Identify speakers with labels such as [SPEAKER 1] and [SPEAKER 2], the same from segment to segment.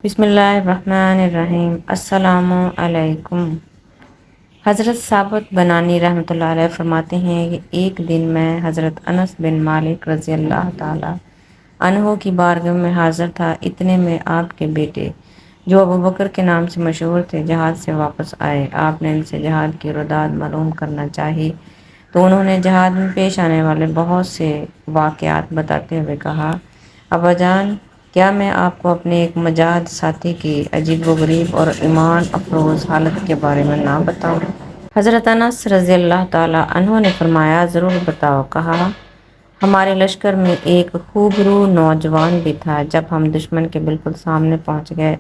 [SPEAKER 1] بسم اللہ الرحمن الرحیم۔ السلام علیکم۔ حضرت ثابت بنانی رحمۃ اللہ علیہ فرماتے ہیں کہ ایک دن میں حضرت انس بن مالک رضی اللہ تعالی عنہ کی بارگاہ میں حاضر تھا۔ اتنے میں آپ کے بیٹے جو ابو بکر کے نام سے مشہور تھے جہاد سے واپس آئے۔ آپ نے ان سے جہاد کی روداد معلوم کرنا چاہی تو انہوں نے جہاد میں پیش آنے والے بہت سے واقعات بتاتے ہوئے کہا، ابا جان، کیا میں آپ کو اپنے ایک مجاہد ساتھی کی عجیب و غریب اور ایمان افروز حالت کے بارے میں نہ بتاؤں؟ حضرت انس رضی اللہ تعالیٰ عنہ نے فرمایا، ضرور بتاؤ۔ کہا، ہمارے لشکر میں ایک خوبرو نوجوان بھی تھا۔ جب ہم دشمن کے بالکل سامنے پہنچ گئے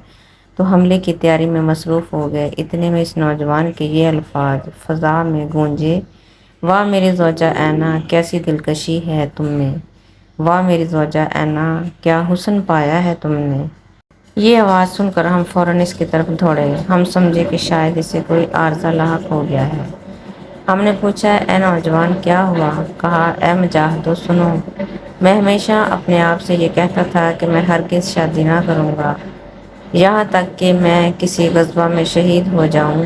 [SPEAKER 1] تو حملے کی تیاری میں مصروف ہو گئے۔ اتنے میں اس نوجوان کے یہ الفاظ فضا میں گونجے، واہ میری زوجہ اینا، کیسی دلکشی ہے تم میں! واہ میری زوجہ اینا، کیا حسن پایا ہے تم نے! یہ آواز سن کر ہم فوراً اس کی طرف دوڑے۔ ہم سمجھے کہ شاید اسے کوئی عارضہ لاحق ہو گیا ہے۔ ہم نے پوچھا، اے نوجوان، کیا ہوا؟ کہا، اے مجاہدو، سنو، میں ہمیشہ اپنے آپ سے یہ کہتا تھا کہ میں ہرگز شادی نہ کروں گا یہاں تک کہ میں کسی غزوہ میں شہید ہو جاؤں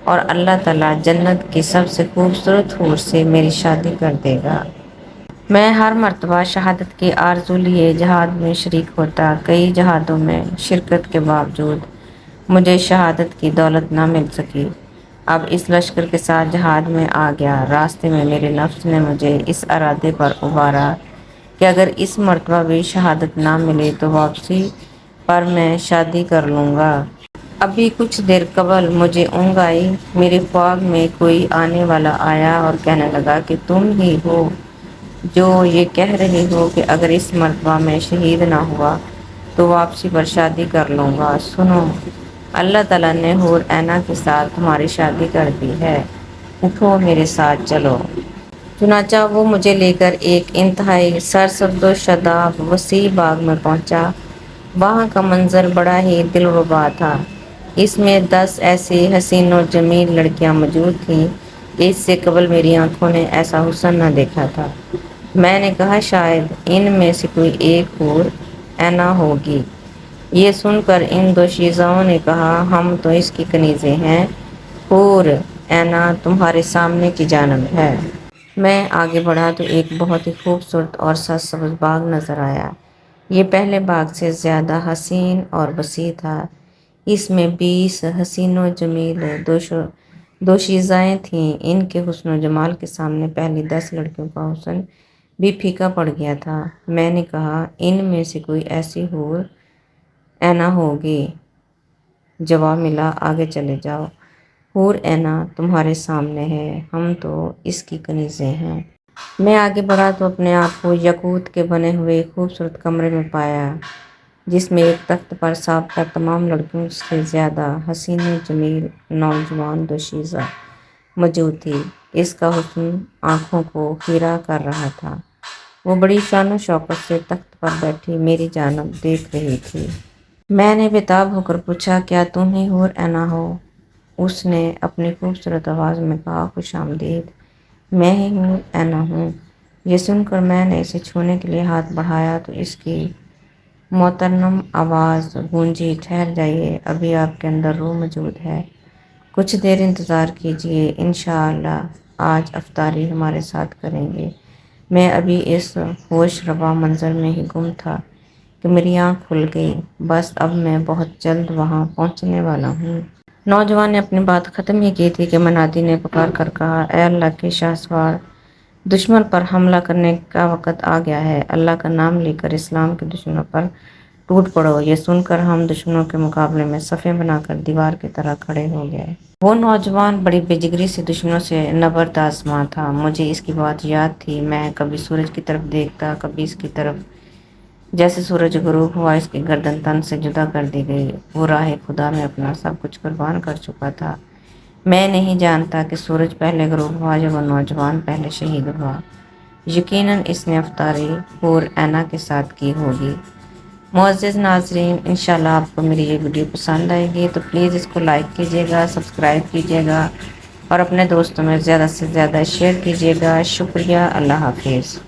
[SPEAKER 1] اور اللہ تعالیٰ جنت کی سب سے خوبصورت حور سے میری شادی کر دے گا۔ میں ہر مرتبہ شہادت کی آرزو لیے جہاد میں شریک ہوتا۔ کئی جہادوں میں شرکت کے باوجود مجھے شہادت کی دولت نہ مل سکی۔ اب اس لشکر کے ساتھ جہاد میں آ گیا۔ راستے میں میرے نفس نے مجھے اس ارادے پر ابھارا کہ اگر اس مرتبہ بھی شہادت نہ ملے تو واپسی پر میں شادی کر لوں گا۔ ابھی کچھ دیر قبل مجھے اونگ آئی۔ میرے خواب میں کوئی آنے والا آیا اور کہنے لگا کہ تم ہی ہو جو یہ کہہ رہی ہو کہ اگر اس مرتبہ میں شہید نہ ہوا تو واپسی پر شادی کر لوں گا۔ سنو، اللہ تعالیٰ نے حور اینا کے ساتھ تمہاری شادی کر دی ہے، اٹھو میرے ساتھ چلو۔ چنانچہ وہ مجھے لے کر ایک انتہائی سرسبز و شاداب وسیع باغ میں پہنچا۔ وہاں کا منظر بڑا ہی دلربا تھا۔ اس میں 10 ایسی حسین و جمیل لڑکیاں موجود تھیں کہ اس سے قبل میری آنکھوں نے ایسا حسن نہ دیکھا تھا۔ میں نے کہا، شاید ان میں سے کوئی ایک حور اینا ہوگی۔ یہ سن کر ان دوشیزاؤں نے کہا، ہم تو اس کی کنیزیں ہیں، حور اینا تمہارے سامنے کی جانب ہے۔ میں آگے بڑھا تو ایک بہت ہی خوبصورت اور سرسبز باغ نظر آیا۔ یہ پہلے باغ سے زیادہ حسین اور وسیع تھا۔ اس میں 20 حسین و جمیل دوشیزائیں تھیں۔ ان کے حسن و جمال کے سامنے پہلی 10 لڑکیوں کا حسن بھی پھیکا پڑ گیا تھا۔ میں نے کہا، ان میں سے کوئی ایسی حور اینا ہوگی؟ جواب ملا، آگے چلے جاؤ، حور اینا تمہارے سامنے ہے، ہم تو اس کی کنیزیں ہیں۔ میں آگے بڑھا تو اپنے آپ کو یاقوت کے بنے ہوئے ایک خوبصورت کمرے میں پایا جس میں ایک تخت پر سابقہ تمام لڑکیوں سے زیادہ حسین و جمیل نوجوان دوشیزہ موجود تھی۔ اس کا حسن آنکھوں کو خیرہ کر رہا تھا۔ وہ بڑی شان و شوکت سے تخت پر بیٹھی میری جانب دیکھ رہی تھی۔ میں نے بےتاب ہو کر پوچھا، کیا تم ہی حور اینا ہو؟ اس نے اپنی خوبصورت آواز میں کہا، خوش آمدید، میں ہی حور اینا ہوں۔ یہ سن کر میں نے اسے چھونے کے لیے ہاتھ بڑھایا تو اس کی مترنم آواز گونجی، ٹھہر جائیے، ابھی آپ کے اندر روح موجود ہے، کچھ دیر انتظار کیجیے، انشاءاللہ آج افطاری ہمارے ساتھ کریں گے۔ میں ابھی اس ہوش ربا منظر میں ہی گم تھا کہ میری آنکھ کھل گئی۔ بس اب میں بہت جلد وہاں پہنچنے والا ہوں۔ نوجوان نے اپنی بات ختم ہی کی تھی کہ منادی نے پکار کر کہا، اے اللہ کے شاہسوار، دشمن پر حملہ کرنے کا وقت آ گیا ہے۔ اللہ کا نام لے کر اسلام کے دشمنوں پر ٹوٹ پڑو۔ یہ سن کر ہم دشمنوں کے مقابلے میں صفیں بنا کر دیوار کی طرح کھڑے ہو گئے۔ وہ نوجوان بڑی بے جگری سے دشمنوں سے نبرد آزما تھا۔ مجھے اس کی بات یاد تھی۔ میں کبھی سورج کی طرف دیکھتا، کبھی اس کی طرف۔ جیسے سورج غروب ہوا اس کی گردن تن سے جدا کر دی گئی۔ وہ راہ خدا میں اپنا سب کچھ قربان کر چکا تھا۔ میں نہیں جانتا کہ سورج پہلے غروب ہوا یا وہ نوجوان پہلے شہید ہوا۔ یقیناً اس نے افطاری حور اینا کے ساتھ کی ہوگی۔ معزز ناظرین، انشاءاللہ آپ کو میری یہ ویڈیو پسند آئے گی تو پلیز اس کو لائک کیجیے گا، سبسکرائب کیجیے گا اور اپنے دوستوں میں زیادہ سے زیادہ شیئر کیجیے گا۔ شکریہ، اللہ حافظ۔